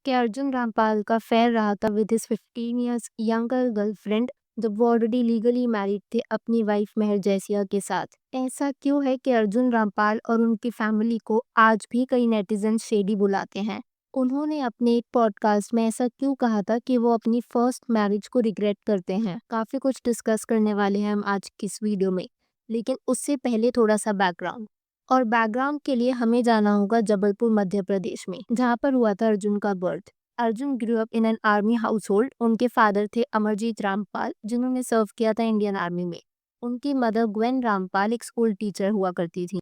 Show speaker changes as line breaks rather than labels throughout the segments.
कि अर्जुन रामपाल का अफेयर रहा था with his 15 years younger girlfriend जब वो ऑलरेडी लीगली मैरिड थे अपनी वाइफ मेहर जैसिया के साथ। ऐसा क्यों है कि अर्जुन रामपाल और उनकी फैमिली को आज भी कई नेटिजन शेडी बुलाते हैं? उन्होंने अपने एक पॉडकास्ट में ऐसा क्यों कहा था कि वो अपनी फर्स्ट मैरिज को रिग्रेट करते हैं? काफी कुछ डिस्कस करने वाले हैं हम आज की इस वीडियो में, लेकिन उससे पहले थोड़ा सा बैकग्राउंड। और बैकग्राउंड के लिए हमें जाना होगा जबलपुर मध्य प्रदेश में, जहाँ पर हुआ था अर्जुन का birth. Arjun grew up in an army house hold. उनके फादर थे अमरजीत रामपाल, जिन्होंने सर्व किया था इंडियन आर्मी में। उनकी मदर ग्वेन रामपाल एक स्कूल टीचर हुआ करती थी।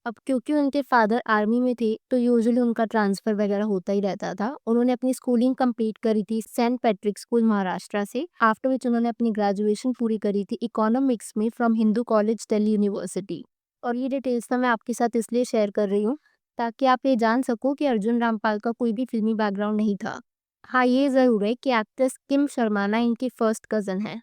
अब क्योंकि उनके फादर आर्मी में थे तो यूजुअली उनका ट्रांसफर वगैरह होता ही रहता था। उन्होंने अपनी स्कूलिंग कंप्लीट करी थी सेंट पैट्रिक स्कूल महाराष्ट्र से, आफ्टर विच उन्होंने अपनी ग्रेजुएशन पूरी करी थी इकोनॉमिक्स में from Hindu college Delhi university. और ये डिटेल्स ना मैं आपके साथ इसलिए शेयर कर रही हूँ ताकि आप ये जान सको कि अर्जुन रामपाल का कोई भी फिल्मी बैकग्राउंड नहीं था। हाँ, ये ज़रूर है कि एक्ट्रेस किम शर्माना इनकी फर्स्ट कज़न है।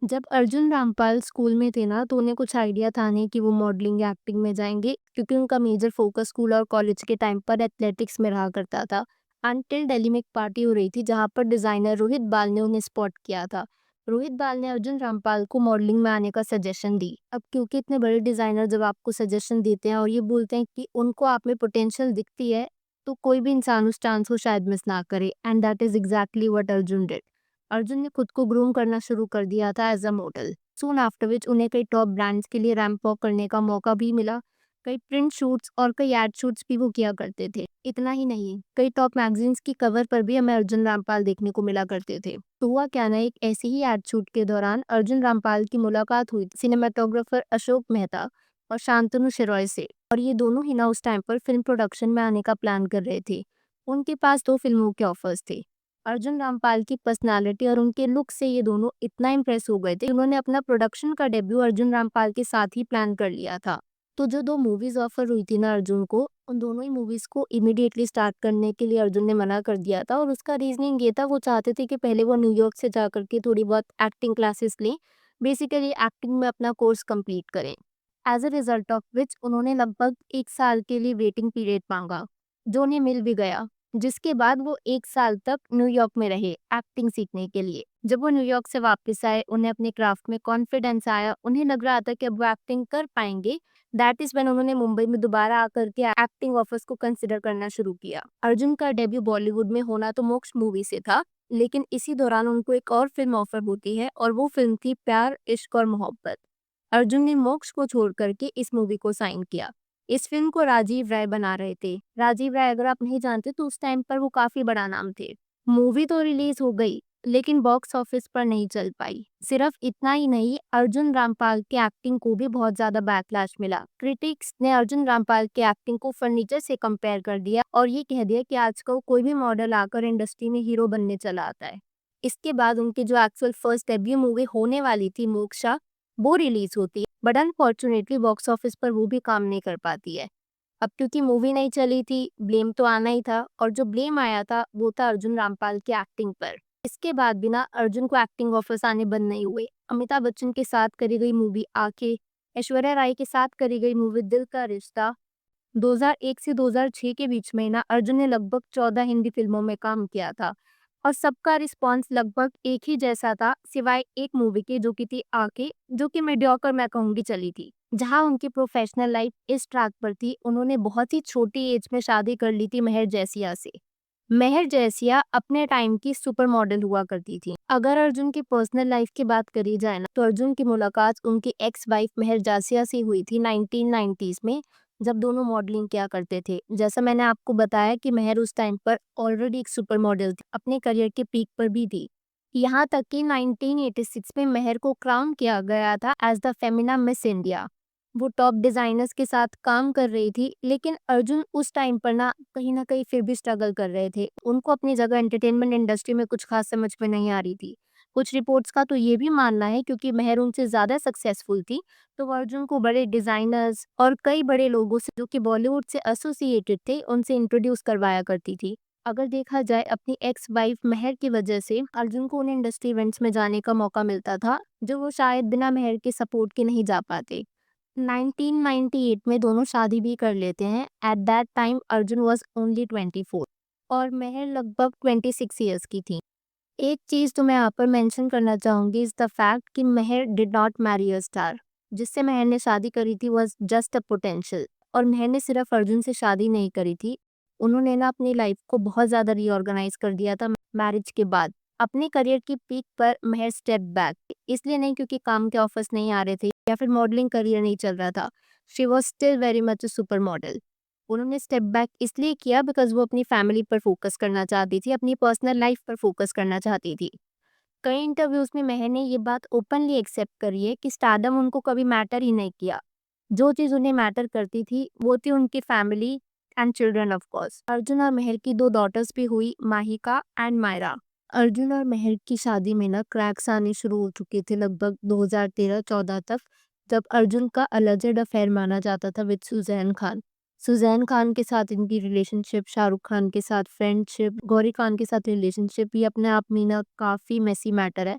जब अर्जुन रामपाल स्कूल में थे ना तो उन्हें कुछ आइडिया था नहीं कि वो मॉडलिंग या एक्टिंग में जाएंगे, क्योंकि उनका मेजर फोकस स्कूल और कॉलेज के टाइम पर एथलेटिक्स में रहा करता था। अनटिल दिल्ली में एक पार्टी हो रही थी जहाँ पर डिजाइनर रोहित बाल ने उन्हें स्पॉट किया था। रोहित बाल ने अर्जुन रामपाल को मॉडलिंग में आने का सजेशन दी। अब क्योंकि इतने बड़े डिजाइनर जब आपको सजेशन देते हैं और ये बोलते हैं कि उनको आप में पोटेंशियल दिखती है, तो कोई भी इंसान उस चांस को शायद मिस ना करे, and that is exactly what Arjun did. Arjun ने खुद को ग्रूम करना शुरू कर दिया था as a model. Soon after which उन्हें कई टॉप ब्रांड्स के लिए रैंप वॉक करने का मौका भी मिला। कई प्रिंट शूट्स और कई एड शूट्स भी वो किया करते थे। इतना ही नहीं, कई टॉप मैगजीन्स की कवर पर भी हमें अर्जुन रामपाल देखने को मिला करते थे। तो हुआ क्या ना, एक ऐसे ही एड शूट के दौरान अर्जुन रामपाल की मुलाकात हुई सिनेमाटोग्राफर अशोक मेहता और शांतनु शेरॉय से। और ये दोनों ही ना उस टाइम पर फिल्म प्रोडक्शन में आने का प्लान कर रहे थे। उनके पास 2 फिल्मों के ऑफर्स थे। अर्जुन रामपाल की पर्सनालिटी और उनके लुक से ये दोनों इतना इम्प्रेस हो गए थे, उन्होंने अपना प्रोडक्शन का डेब्यू अर्जुन रामपाल के साथ ही प्लान कर लिया था। तो जो 2 मूवीज ऑफर हुई थी ना अर्जुन को, उन दोनों ही मूवीज को इमीडिएटली स्टार्ट करने के लिए अर्जुन ने मना कर दिया था। और उसका रीजनिंग ये था, वो चाहते थे कि पहले वो न्यूयॉर्क से जा करके थोड़ी बहुत एक्टिंग क्लासेस लें, बेसिकली एक्टिंग में अपना कोर्स कंप्लीट करें। As a result of which उन्होंने लगभग 1 साल के लिए वेटिंग पीरियड मांगा, जो उन्हें मिल भी गया। जिसके बाद वो 1 साल तक न्यूयॉर्क में रहे एक्टिंग सीखने के लिए। जब वो न्यूयॉर्क से वापस आए, उन्हें अपने क्राफ्ट में कॉन्फिडेंस आया, उन्हें लग रहा था कि अब वो एक्टिंग कर पाएंगे। दैट इज व्हेन उन्होंने मुंबई में दोबारा आकर के एक्टिंग ऑफर्स को कंसिडर करना शुरू किया। अर्जुन का डेब्यू बॉलीवुड में होना तो मोक्ष मूवी से था, लेकिन इसी दौरान उनको एक और फिल्म ऑफर होती है और वो फिल्म थी प्यार इश्क और मोहब्बत। अर्जुन ने मोक्ष को छोड़ करके इस मूवी को साइन किया। इस फिल्म को राजीव राय बना रहे थे। राजीव राय अगर आप नहीं जानते तो उस टाइम पर वो काफी बड़ा नाम थे। मूवी तो रिलीज हो गई, लेकिन बॉक्स ऑफिस पर नहीं चल पाई। सिर्फ इतना ही नहीं, अर्जुन रामपाल की एक्टिंग को भी बहुत ज्यादा बैकलैश मिला। क्रिटिक्स ने अर्जुन रामपाल की एक्टिंग को फर्नीचर से कंपेयर कर दिया और ये कह दिया कि आजकल कोई भी मॉडल आकर इंडस्ट्री में हीरो बनने चला आता है। इसके बाद उनकी जो एक्चुअल फर्स्ट डेब्यू मूवी होने वाली थी मोक्षा, वो रिलीज होती है, बट अनफॉर्चुनेटली बॉक्स ऑफिस पर वो भी काम नहीं कर पाती है। अब क्योंकि मूवी नहीं चली थी, ब्लेम तो आना ही था, और जो ब्लेम आया था वो था अर्जुन रामपाल की एक्टिंग पर। इसके बाद भी ना अर्जुन को एक्टिंग ऑफर्स आने बंद नहीं हुए। अमिताभ बच्चन के साथ करी गई मूवी आके, ऐश्वर्या राय के साथ करी गई मूवी दिल का रिश्ता, 2001 से 2006 के बीच में ना अर्जुन ने लगभग 14 हिंदी फिल्मों में काम किया था। और सबका रिस्पॉन्स लगभग एक ही जैसा था, सिवाय एक मूवी के जो कि थी आके, जो कि मीडियोकर मैं कहूंगी चली थी। जहां उनकी प्रोफेशनल लाइफ इस ट्रैक पर थी, उन्होंने बहुत ही छोटी एज में शादी कर ली थी मेहर जैसिया से। मेहर जैसिया अपने टाइम की सुपर मॉडल हुआ करती थी। अगर अर्जुन की पर्सनल लाइफ की बात करी जाए ना, तो अर्जुन की मुलाकात उनकी एक्स वाइफ मेहर जासिया से हुई थी 1990s में, जब दोनों मॉडलिंग किया करते थे। जैसा मैंने आपको बताया कि मेहर उस टाइम पर ऑलरेडी एक सुपर मॉडल थी, अपने करियर के पीक पर भी थी। यहाँ तक कि 1986 में मेहर को क्राउन किया गया था as the Femina Miss India. वो टॉप डिजाइनर्स के साथ काम कर रही थी, लेकिन अर्जुन उस टाइम पर ना कहीं फिर भी स्ट्रगल कर रहे थे। उनको अपनी जगह एंटरटेनमेंट इंडस्ट्री में कुछ खास समझ में नहीं आ रही थी। कुछ रिपोर्ट्स का तो ये भी मानना है क्योंकि मेहर उनसे ज्यादा सक्सेसफुल थी, तो वो अर्जुन को बड़े डिजाइनर्स और कई बड़े लोगों से जो कि बॉलीवुड से एसोसिएटेड थे उनसे इंट्रोड्यूस करवाया करती थी। अगर देखा जाए, अपनी एक्स वाइफ मेहर की वजह से अर्जुन को उन इंडस्ट्री इवेंट्स में जाने का मौका मिलता था, जो वो शायद बिना मेहर के सपोर्ट के नहीं जा पाते। 1998 में दोनों शादी भी कर लेते हैं। At that time Arjun was only 24। और महर लगभग 26 ईयर्स की थी। एक चीज़ तो मैं यहाँ पर मेंशन करना चाहूँगी इज़ द फैक्ट कि Mehr did not marry a star. जिससे महर ने शादी करी थी वाज़ जस्ट अ पोटेंशियल। और महर ने सिर्फ अर्जुन से शादी नहीं करी थी, उन्होंने ना अपनी लाइफ को बहुत ज़्यादा रीऑर्गेनाइज़ कर दिया था मैरिज के बाद। अपने करियर की पीक पर महर स्टेप बैक, इसलिए नहीं क्योंकि काम के ऑफर्स नहीं आ रहे थे या फिर मॉडलिंग करियर नहीं चल रहा था। She was still very much a super model. उन्होंने स्टेप बैक इसलिए किया बिकॉज़ वो अपनी फैमिली पर फोकस करना चाहती थी, अपनी पर्सनल लाइफ पर फोकस करना चाहती थी। कई इंटरव्यूज में महर ने ये बात ओपनली एक्सेप्ट करी है कि स्टारडम उनको कभी मैटर ही नहीं किया। जो चीज़ उन्हें मैटर करती थी वो थी उनकी family and children of course. Arjun और महर की 2 डॉटर्स भी हुई, माहिका एंड मायरा। अर्जुन और महर की शादी में ना क्रैक्स आने शुरू हो चुके थे लगभग 2013-14 तक, जब अर्जुन का अलेजेड अफेयर माना जाता था विद सुजैन खान। सुजैन खान के साथ इनकी रिलेशनशिप, शाहरुख खान के साथ फ्रेंडशिप, गौरी खान के साथ रिलेशनशिप, ये अपने आप में ना काफ़ी मेसी मैटर है।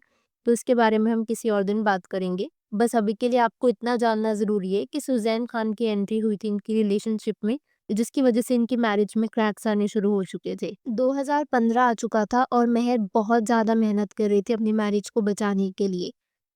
तो इसके बारे में हम किसी और दिन बात करेंगे। बस अभी के लिए आपको इतना जानना ज़रूरी है कि सुजैन खान की एंट्री हुई थी इनकी रिलेशनशिप में, जिसकी वजह से इनकी मैरिज में क्रैक्स आने शुरू हो चुके थे। 2015 आ चुका था और महर बहुत ज़्यादा मेहनत कर रही थी अपनी मैरिज को बचाने के लिए।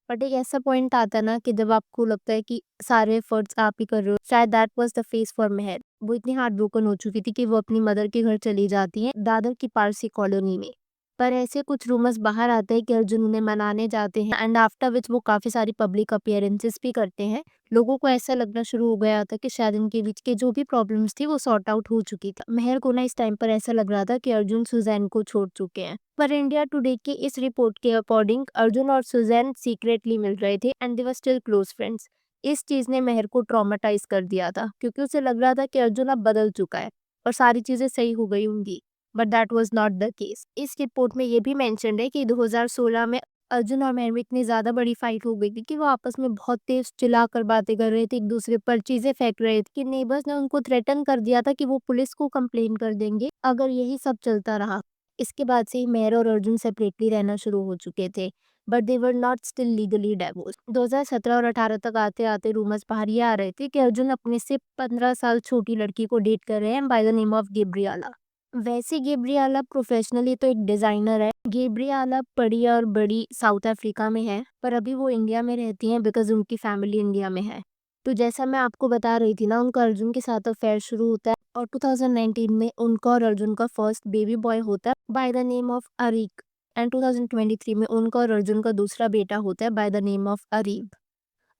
बट एक ऐसा पॉइंट आता है ना कि जब आपको लगता है कि सारे एफर्ट्स आप ही कर रहे हो, शायद that was the face for Mehr. वो इतनी हार्ट ब्रोकन हो चुकी थी कि वो अपनी मदर के घर चली जाती हैं, दादर की पारसी कॉलोनी में। पर ऐसे कुछ रूमर्स बाहर आते हैं कि अर्जुन उन्हें मनाने जाते हैं एंड आफ्टर विच वो काफ़ी सारी पब्लिक अपीयरेंसेस भी करते हैं। लोगों को ऐसा लगना शुरू हो गया था कि शायद इनके बीच के जो भी प्रॉब्लम्स थी वो सॉर्ट आउट हो चुकी थी। मेहर को ना इस टाइम पर ऐसा लग रहा था कि अर्जुन सुजैन को छोड़ चुके हैं। पर इंडिया टुडे की इस रिपोर्ट के अकॉर्डिंग अर्जुन और सुजैन सीक्रेटली मिल रहे थे and they were still close friends. इस चीज ने मेहर को ट्रॉमेटाइज कर दिया था क्योंकि उसे लग रहा था कि अर्जुन अब बदल चुका है और सारी चीजें सही हो गई होंगी। But that was not the case. इस रिपोर्ट में ये भी मेंशन्ड है कि 2016 में अर्जुन और मेहर में इतनी ज्यादा बड़ी फाइट हो गई थी कि वो आपस में बहुत तेज चिल्लाकर बातें कर रहे थे, एक दूसरे पर चीजें फेंक रहे थे कि नेबर्स ने उनको थ्रेटन कर दिया था कि वो पुलिस को कंप्लेन कर देंगे अगर यही सब चलता रहा। इसके बाद से ही मेहर और अर्जुन सेपरेटली रहना शुरू हो चुके थे, but they were not still legally divorce. 2017 और 18 तक आते आते रूमर्स बाहर ये आ रहे थे कि अर्जुन अपने से 15 साल छोटी लड़की को डेट कर रहे हैं बाय द नेम ऑफ गेब्रियाला। वैसे गेब्रियाला प्रोफेशनली तो एक डिजाइनर है। गेब्रियाला पड़ी और बड़ी साउथ अफ्रीका में है, पर अभी वो इंडिया में रहती हैं बिकॉज उनकी फैमिली इंडिया में है। तो जैसा मैं आपको बता रही थी ना, उनका अर्जुन के साथ अफेयर शुरू होता है और 2019 में उनका और अर्जुन का फर्स्ट बेबी बॉय होता है by the name of Arik. And 2023 में उनका और अर्जुन का दूसरा बेटा होता है by the name of Areeb.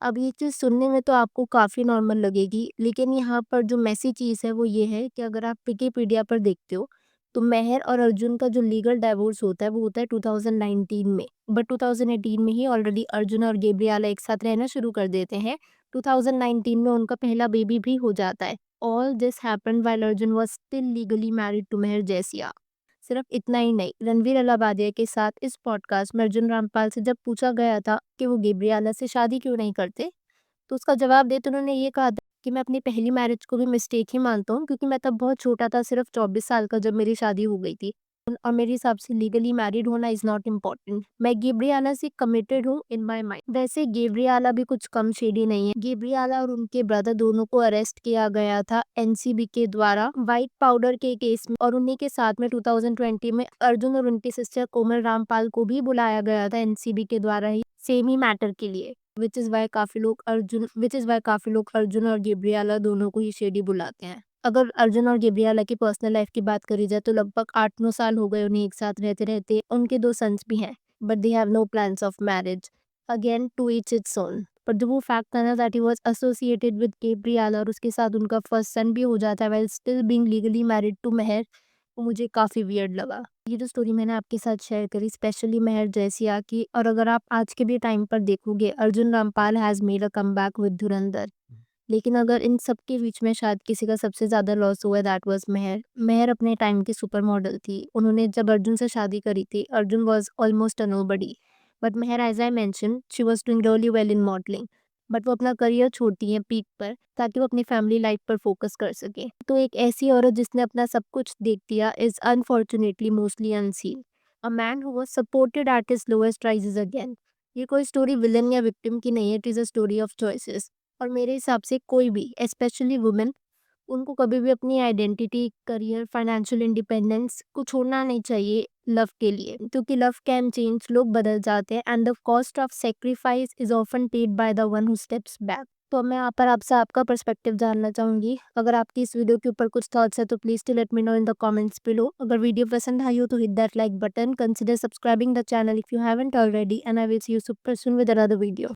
अब ये चीज़ सुनने में तो आपको काफ़ी नॉर्मल लगेगी, लेकिन यहाँ पर जो मेसी चीज़ है वो ये है कि अगर आप विकिपीडिया पर देखते हो, तो मेहर और अर्जुन का जो लीगल डाइवोर्स होता है वो होता है 2019 में। बट 2018 में ही ऑलरेडी अर्जुन और गेब्रियाला एक साथ रहना शुरू कर देते हैं। 2019 में उनका पहला बेबी भी हो जाता है। All this happened while Arjun was still legally married to Mehr Jesia. सिर्फ इतना ही नहीं, रणवीर अलाहाबादिया के साथ इस पॉडकास्ट में अर्जुन रामपाल से जब पूछा गया था कि वो गेब्रियाला से शादी क्यों नहीं करते, तो उसका जवाब देते उन्होंने ये कहा था कि मैं अपनी पहली मैरिज को भी मिस्टेक ही मानता हूँ क्योंकि मैं तब बहुत छोटा था, सिर्फ 24 साल का, जब मेरी शादी हो गई थी। और मेरे हिसाब से लीगली मैरिड होना इज नॉट इम्पोर्टेंट। मैं गेब्रियाला से कमिटेड हूँ इन माई माइंड। वैसे गेब्रियाला भी कुछ कम शेडी नहीं है। गेब्रियाला और उनके ब्रदर दोनों को अरेस्ट किया गया था एनसीबी के द्वारा व्हाइट पाउडर के केस में, और उन्हीं के साथ में 2020 में अर्जुन और उनकी सिस्टर कोमल रामपाल को भी बुलाया गया था एनसीबी के द्वारा ही सेम ही मैटर के लिए। विच इज वाई काफी लोग अर्जुन और गेब्रियाला दोनों को ही शेडी बुलाते हैं। अगर अर्जुन और गेब्रियाला की पर्सनल लाइफ की बात करी जाए तो लगभग 8-9 साल हो गए उन्हें एक साथ रहते रहते। उनके 2 सन्स भी हैं, but they have no plans of marriage. Again to each its own. पर जो वो फैक्ट था ना that he was associated with Gabriella और उसके साथ उनका फर्स्ट सन भी हो जाता है while still being legally married to Mehr, वो मुझे काफी वियर्ड लगा। ये जो स्टोरी मैंने आपके साथ शेयर करी स्पेशली मेहर जैसिया की, और अगर आप आज के भी टाइम पर देखोगे Arjun Rampal has made a comeback with धुरंधर। लेकिन अगर इन सब के बीच में शायद किसी का सबसे ज्यादा लॉस हुआ है दैट वाज मेहर। मेहर अपने टाइम की सुपर मॉडल थी। उन्होंने जब अर्जुन से शादी करी थी Arjun was almost a nobody, but Mehr as I mention she was doing really well in modelling. बट वो अपना करियर छोड़ती हैं पीक पर ताकि वो अपनी फैमिली लाइफ पर फोकस कर सके। तो एक ऐसी औरत जिसने अपना सब कुछ देख दिया is unfortunately mostly unseen. A man who was supported at his lowest rises again. ये कोई स्टोरी विलन या विक्टिम की नहीं है, it is a story of choices. और मेरे हिसाब से कोई भी स्पेशली वुमेन उनको कभी भी अपनी आइडेंटिटी, करियर, फाइनेंशियल इंडिपेंडेंस को छोड़ना नहीं चाहिए लव के लिए, क्योंकि लव कैन चेंज, लोग बदल जाते हैं and the cost of sacrifice is often paid by the one who steps back. तो मैं यहाँ पर आपसे आपका पर्सपेक्टिव जानना चाहूंगी। अगर आपकी इस वीडियो के ऊपर कुछ थॉट्स है तो please to let me know in the comments below. अगर वीडियो पसंद आई हो तो hit that like button, consider subscribing the channel if you haven't already, and I will see you super soon with another video.